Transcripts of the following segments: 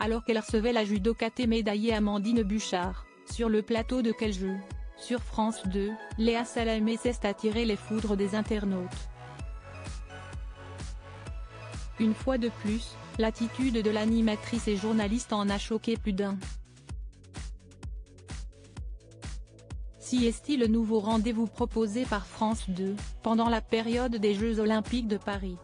alors qu'elle recevait la judokate médaillée Amandine Buchard. Sur le plateau de Quel jeu? Sur France 2, Léa Salamé cesse d'attirer les foudres des internautes. Une fois de plus, l'attitude de l'animatrice et journaliste en a choqué plus d'un. Si est-il le nouveau rendez-vous proposé par France 2, pendant la période des Jeux Olympiques de Paris?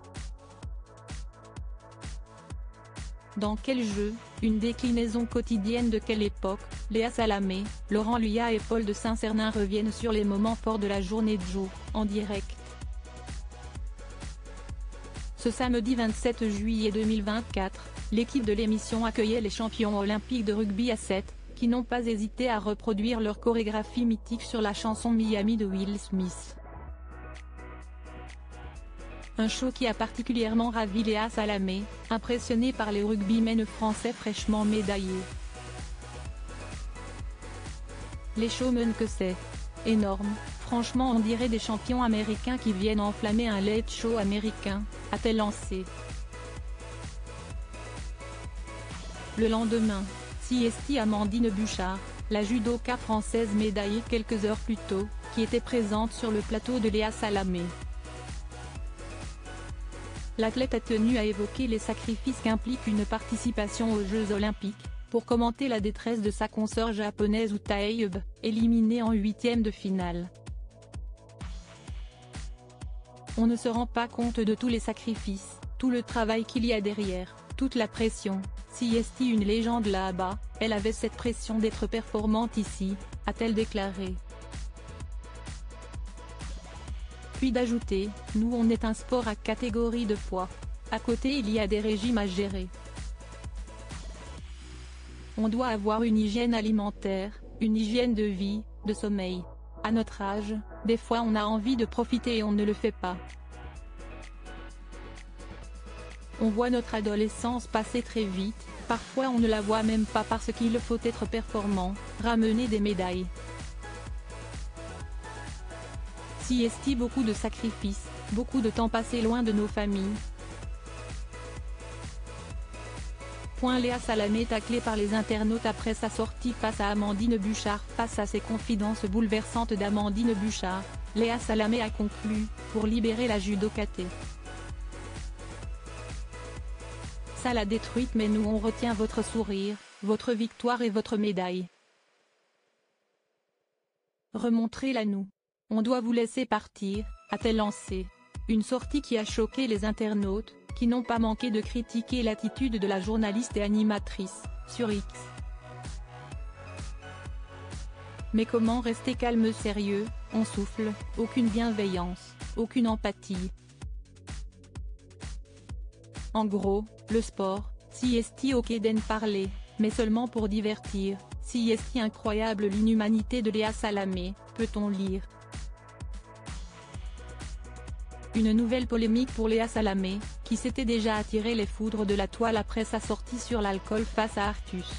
Dans Quel jeu, une déclinaison quotidienne de Quelle époque, Léa Salamé, Laurent Luyat et Paul de Saint-Cernin reviennent sur les moments forts de la journée de Joe, en direct. Ce samedi 27 juillet 2024, l'équipe de l'émission accueillait les champions olympiques de rugby à 7, qui n'ont pas hésité à reproduire leur chorégraphie mythique sur la chanson Miami de Will Smith. Un show qui a particulièrement ravi Léa Salamé, impressionnée par les rugbymen français fraîchement médaillés. Les showmen que c'est énorme, franchement on dirait des champions américains qui viennent enflammer un late show américain, a-t-elle lancé. Le lendemain, CST Amandine Buchard, la judoka française médaillée quelques heures plus tôt, qui était présente sur le plateau de Léa Salamé. L'athlète a tenu à évoquer les sacrifices qu'implique une participation aux Jeux Olympiques, pour commenter la détresse de sa consoeur japonaise Uta Abe, éliminée en huitième de finale. On ne se rend pas compte de tous les sacrifices, tout le travail qu'il y a derrière, toute la pression. Si est une légende là-bas, elle avait cette pression d'être performante ici, a-t-elle déclaré. Puis d'ajouter, nous on est un sport à catégorie de poids. À côté il y a des régimes à gérer. On doit avoir une hygiène alimentaire, une hygiène de vie, de sommeil. À notre âge, des fois on a envie de profiter et on ne le fait pas. On voit notre adolescence passer très vite, parfois on ne la voit même pas parce qu'il faut être performant, ramener des médailles. Si est beaucoup de sacrifices, beaucoup de temps passé loin de nos familles. Léa Salamé taclée par les internautes après sa sortie face à Amandine Buchard. Face à ces confidences bouleversantes d'Amandine Buchard, Léa Salamé a conclu, pour libérer la judokate. Ça l'a détruite mais nous on retient votre sourire, votre victoire et votre médaille. Remontrez-la nous. On doit vous laisser partir, a-t-elle lancé. Une sortie qui a choqué les internautes, qui n'ont pas manqué de critiquer l'attitude de la journaliste et animatrice, sur X. Mais comment rester calme sérieux, on souffle, aucune bienveillance, aucune empathie. En gros, le sport, si est ok d'en parler, mais seulement pour divertir, si est incroyable l'inhumanité de Léa Salamé, peut-on lire. Une nouvelle polémique pour Léa Salamé, qui s'était déjà attiré les foudres de la toile après sa sortie sur l'alcool face à Artus.